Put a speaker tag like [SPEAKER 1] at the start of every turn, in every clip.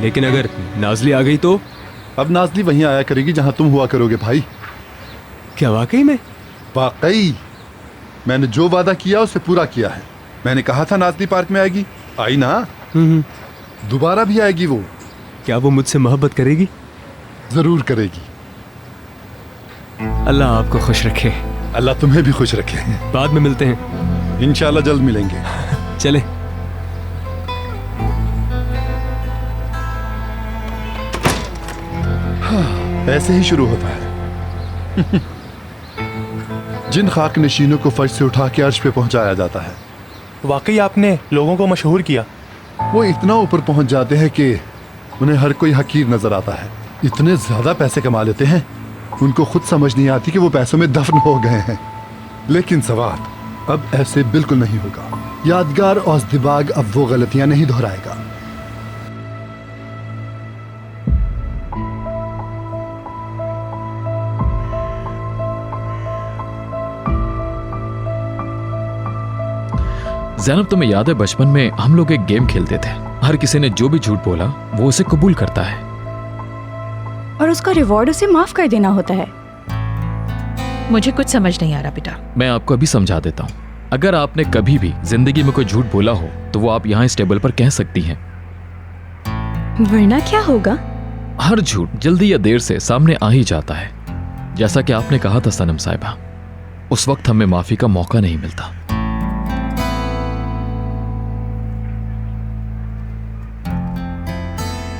[SPEAKER 1] लेकिन अगर नाजली आ गई तो?
[SPEAKER 2] अब नाजली वहीं आया करेगी जहां तुम हुआ करोगे भाई।
[SPEAKER 1] क्या वाकई में?
[SPEAKER 2] वाकई मैंने जो वादा किया उसे पूरा किया है। मैंने कहा था नाजली पार्क में आएगी, आई ना। दोबारा भी आएगी वो।
[SPEAKER 1] क्या वो मुझसे मोहब्बत करेगी?
[SPEAKER 2] जरूर करेगी।
[SPEAKER 1] अल्लाह आपको खुश रखे।
[SPEAKER 2] अल्लाह तुम्हें भी खुश रखे।
[SPEAKER 1] बाद में मिलते हैं
[SPEAKER 2] इंशाल्लाह, जल्द मिलेंगे।
[SPEAKER 1] चले।
[SPEAKER 2] ऐसे ही शुरू होता है। जिन खाक नशीनों को फर्श से उठा के अर्श पे पहुंचाया जाता है।
[SPEAKER 3] वाकई आपने लोगों को मशहूर किया।
[SPEAKER 2] वो इतना ऊपर पहुंच जाते हैं कि उन्हें हर कोई हकीर नजर आता है। इतने ज्यादा पैसे कमा लेते हैं, उनको खुद समझ नहीं आती कि वो पैसों में दफन हो गए हैं। लेकिन सवाद अब ऐसे बिल्कुल नहीं होगा। यादगार औज़दिबाग अब वो गलतियां नहीं दोहराएगा।
[SPEAKER 4] ज़ैनब, तुम्हें याद है बचपन में हम लोग एक गेम खेलते थे। हर किसी ने जो भी झूठ बोला वो उसे कबूल करता है
[SPEAKER 5] और उसका रिवॉर्ड उसे माफ कर देना होता है।
[SPEAKER 6] मुझे कुछ समझ नहीं आ रहा बेटा।
[SPEAKER 4] मैं आपको अभी समझा देता हूँ। अगर आपने कभी भी जिंदगी में कोई झूठ बोला हो तो वो आप यहाँ इस टेबल पर कह सकती हैं।
[SPEAKER 5] वरना क्या होगा?
[SPEAKER 4] हर झूठ जल्दी या देर से सामने आ ही जाता है। जैसा कि आपने कहा था सनम साहिबा, उस वक्त हमें माफी का मौका नहीं मिलता।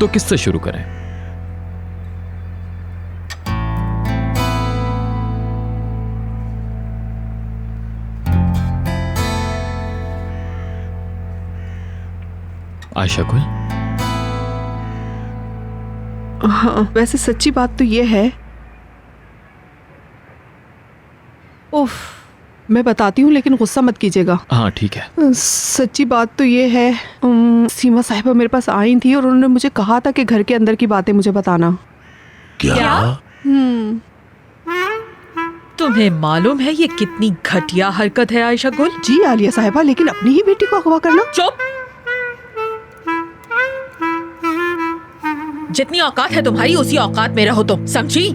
[SPEAKER 4] तो किससे शुरू करें? आयशा गुल।
[SPEAKER 7] हाँ, वैसे सच्ची बात तो ये है। उफ, मैं बताती हूँ लेकिन गुस्सा मत कीजिएगा।
[SPEAKER 4] हाँ ठीक है।
[SPEAKER 7] सच्ची बात तो ये है, सीमा साहिबा मेरे पास आई थी और उन्होंने मुझे कहा था कि घर के अंदर की बातें मुझे बताना।
[SPEAKER 6] क्या? तुम्हें मालूम है ये कितनी घटिया हरकत है आयशा गुल?
[SPEAKER 7] जी आलिया साहिबा, लेकिन अपनी ही बेटी को अगवा करना।
[SPEAKER 6] चुप। जितनी औकात है तुम्हारी उसी औकात में रहो तुम, समझी?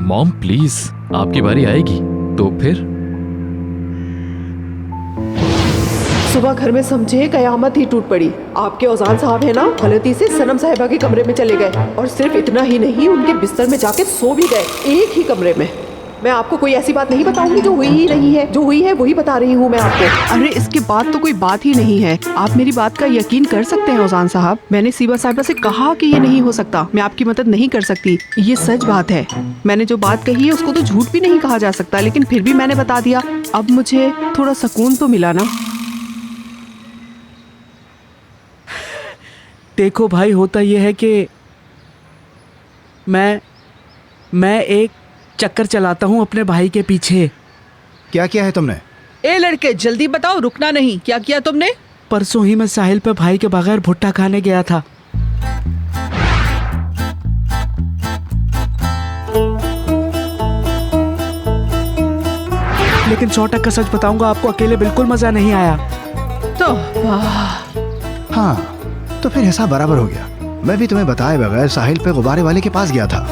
[SPEAKER 4] मॉम प्लीज, आपकी बारी आएगी तो फिर।
[SPEAKER 7] सुबह घर में समझे कयामत ही टूट पड़ी। आपके औजान साहब है ना, गलती से सनम साहिबा के कमरे में चले गए और सिर्फ इतना ही नहीं, उनके बिस्तर में जाके सो भी गए, एक ही कमरे में। मैं आपको कोई ऐसी बात नहीं बताऊंगी जो हुई ही नहीं है। जो हुई है वही बता रही हूँ मैं आपको। अरे इसके बाद तो कोई बात ही नहीं है। आप मेरी बात का यकीन कर सकते हैं औजान साहब। मैंने सीमा साहिबा से कहा कि ये नहीं हो सकता, मैं आपकी मदद नहीं कर सकती, ये सच बात है। मैंने जो बात कही है उसको तो झूठ भी नहीं कहा जा सकता, लेकिन फिर भी मैंने बता दिया। अब मुझे थोड़ा सुकून तो मिला ना।
[SPEAKER 8] देखो भाई, होता यह है कि मैं एक चक्कर चलाता हूँ अपने भाई के पीछे।
[SPEAKER 9] क्या किया है तुमने?
[SPEAKER 7] ए लड़के जल्दी बताओ, रुकना नहीं। क्या किया तुमने?
[SPEAKER 8] परसों ही मैं साहिल पे भाई के बगैर भुट्टा खाने गया था। लेकिन 100% सच बताऊंगा आपको, अकेले बिल्कुल मजा नहीं आया।
[SPEAKER 7] तो
[SPEAKER 9] हाँ, तो फिर हिसाब बराबर हो गया। मैं भी तुम्हें बताए बगैर साहिल पे गुब्बारे वाले के पास गया था।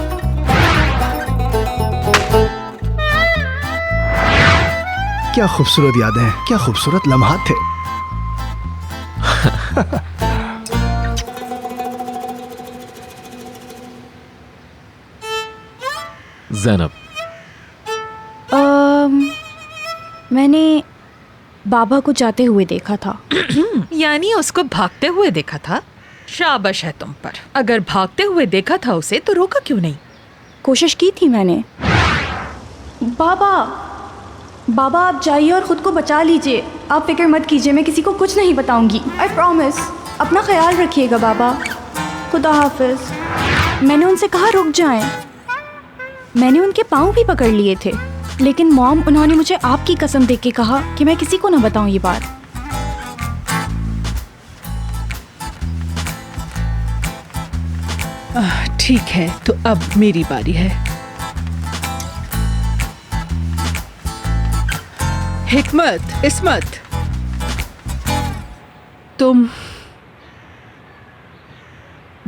[SPEAKER 9] क्या खूबसूरत यादें, क्या खूबसूरत लम्हात थे।
[SPEAKER 4] ज़ैनब,
[SPEAKER 5] मैंने बाबा को जाते हुए देखा था।
[SPEAKER 6] यानी उसको भागते हुए देखा था? शाबाश है तुम पर। अगर भागते हुए देखा था उसे तो रोका क्यों नहीं?
[SPEAKER 5] कोशिश की थी मैंने। बाबा बाबा आप जाइए और ख़ुद को बचा लीजिए। आप फिक्र मत कीजिए, मैं किसी को कुछ नहीं बताऊंगी। I promise. अपना ख्याल रखिएगा बाबा। खुदा हाफिज़। मैंने उनसे कहा रुक जाएं। मैंने उनके पाँव भी पकड़ लिए थे, लेकिन मॉम, उन्होंने मुझे आपकी कसम दे के कहा कि मैं किसी को ना बताऊं ये बात।
[SPEAKER 7] ठीक है, तो अब मेरी बारी है। हिकमत, इस्मत,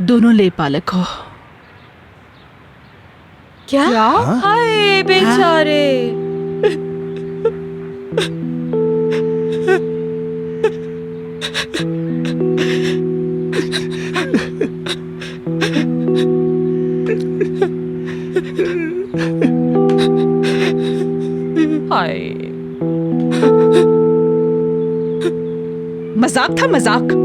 [SPEAKER 6] दोनों ले पालक हो। क्या? हाय बेचारे। हाय, मजाक था, मजाक।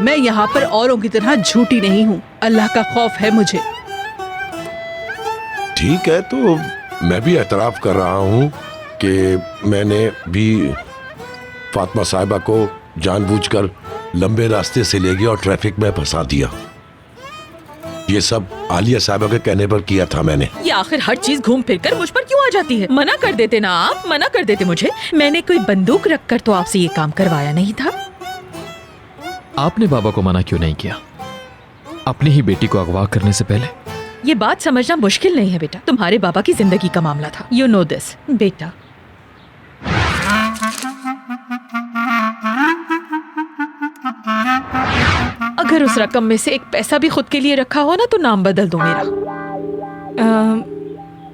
[SPEAKER 6] मैं यहाँ पर औरों की तरह झूठी नहीं हूँ। अल्लाह का खौफ है मुझे।
[SPEAKER 10] ठीक है, तो मैं भी एतराफ कर रहा हूँ कि मैंने भी फातिमा साहिबा को जानबूझकर लंबे रास्ते से ले गया और ट्रैफिक में फंसा दिया। ये सब आलिया साहिबा के कहने पर किया था मैंने।
[SPEAKER 6] ये आखिर हर चीज घूम फिर कर मुझ पर क्यों आ जाती है? मना कर देते ना आप, मना कर देते मुझे। मैंने कोई बंदूक रखकर तो आपसे ये काम करवाया नहीं था।
[SPEAKER 4] आपने बाबा को मना क्यों नहीं किया अपनी ही बेटी को अगवा करने से पहले?
[SPEAKER 6] ये बात समझना मुश्किल नहीं है बेटा। तुम्हारे बाबा की जिंदगी का मामला था। यू नो दिस बेटा। अगर उस रकम में से एक पैसा भी खुद के लिए रखा हो ना तो नाम बदल दो मेरा।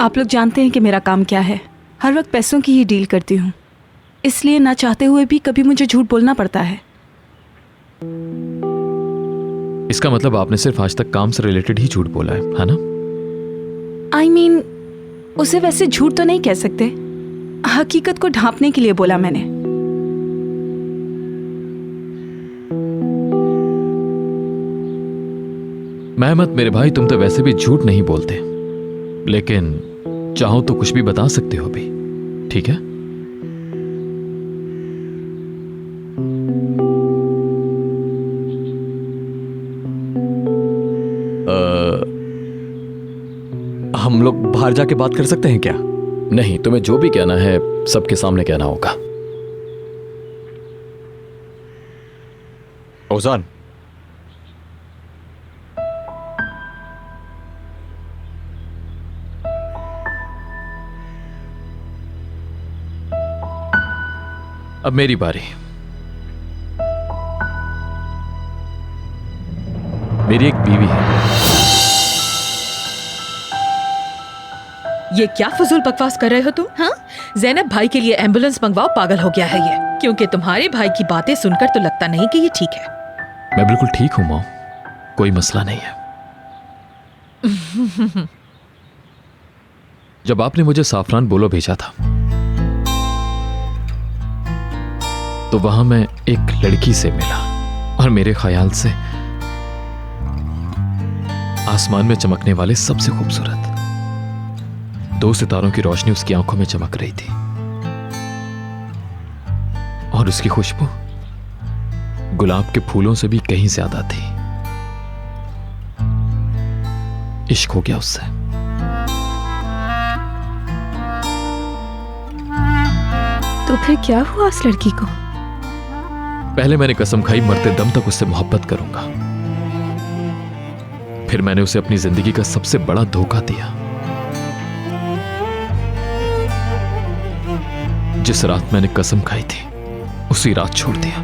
[SPEAKER 5] आप लोग जानते हैं कि मेरा काम क्या है। हर वक्त पैसों की ही डील करती हूँ, इसलिए ना चाहते हुए भी कभी मुझे झूठ बोलना पड़ता है।
[SPEAKER 4] इसका मतलब आपने सिर्फ आज तक काम से रिलेटेड ही झूठ बोला है ना?
[SPEAKER 5] I mean, उसे वैसे झूठ तो नहीं कह सकते। हकीकत को ढांपने के लिए बोला मैंने।
[SPEAKER 4] मेहमत मेरे भाई, तुम तो वैसे भी झूठ नहीं बोलते, लेकिन चाहो तो कुछ भी बता सकते हो भी, ठीक है?
[SPEAKER 1] हम लोग बाहर जाके बात कर सकते हैं क्या?
[SPEAKER 11] नहीं, तुम्हें जो भी कहना है सबके सामने कहना होगा।
[SPEAKER 1] ओजान,
[SPEAKER 4] अब मेरी बारी। मेरी एक बीवी है।
[SPEAKER 6] ये क्या फजूल बकवास कर रहे हो तुम? हाँ, ज़ैनब भाई के लिए एम्बुलेंस मंगवाओ। पागल हो गया है ये। क्योंकि तुम्हारे भाई की बातें सुनकर तो लगता नहीं कि ये ठीक है।
[SPEAKER 4] मैं बिल्कुल ठीक हूं मॉम, कोई मसला नहीं है। जब आपने मुझे साफरान बोलो भेजा था तो वहां मैं एक लड़की से मिला और मेरे ख्याल से आसमान में चमकने वाले सबसे खूबसूरत 2 सितारों की रोशनी उसकी आंखों में चमक रही थी और उसकी खुशबू गुलाब के फूलों से भी कहीं ज्यादा थी। इश्क हो गया उससे।
[SPEAKER 5] तो फिर क्या हुआ उस लड़की को?
[SPEAKER 4] पहले मैंने कसम खाई मरते दम तक उससे मोहब्बत करूंगा। फिर मैंने उसे अपनी जिंदगी का सबसे बड़ा धोखा दिया। जिस रात मैंने कसम खाई थी उसी रात छोड़ दिया।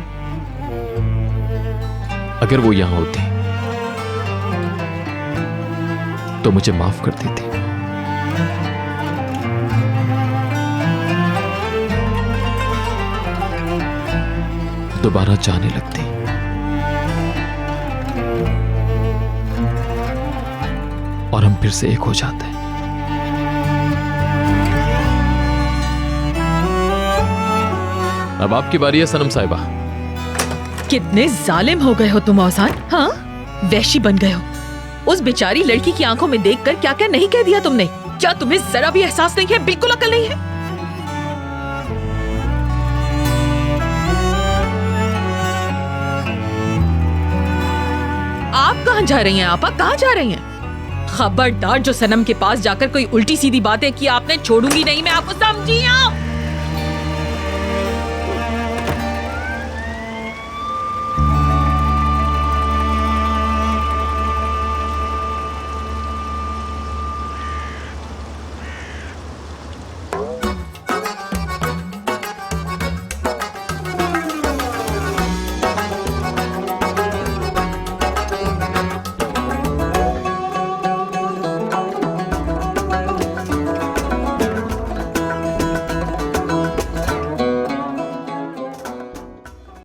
[SPEAKER 4] अगर वो यहां होती तो मुझे माफ कर देती। दोबारा जाने लगती और हम फिर से एक हो जाते। अब आपकी बारी है सनम साहिबा।
[SPEAKER 6] कितने जालिम हो गए हो तुम औसान। हाँ, वैशी बन गए हो। उस बेचारी लड़की की आंखों में देखकर क्या क्या नहीं कह दिया तुमने। क्या तुम्हें जरा भी एहसास नहीं है? बिल्कुल अकल नहीं है। आप कहां जा रही हैं? आपा कहां जा रही हैं? खबरदार, जो सनम के पास जाकर कोई उल्टी सीधी बातें की आपने, छोड़ूंगी नहीं मैं आपको, समझी?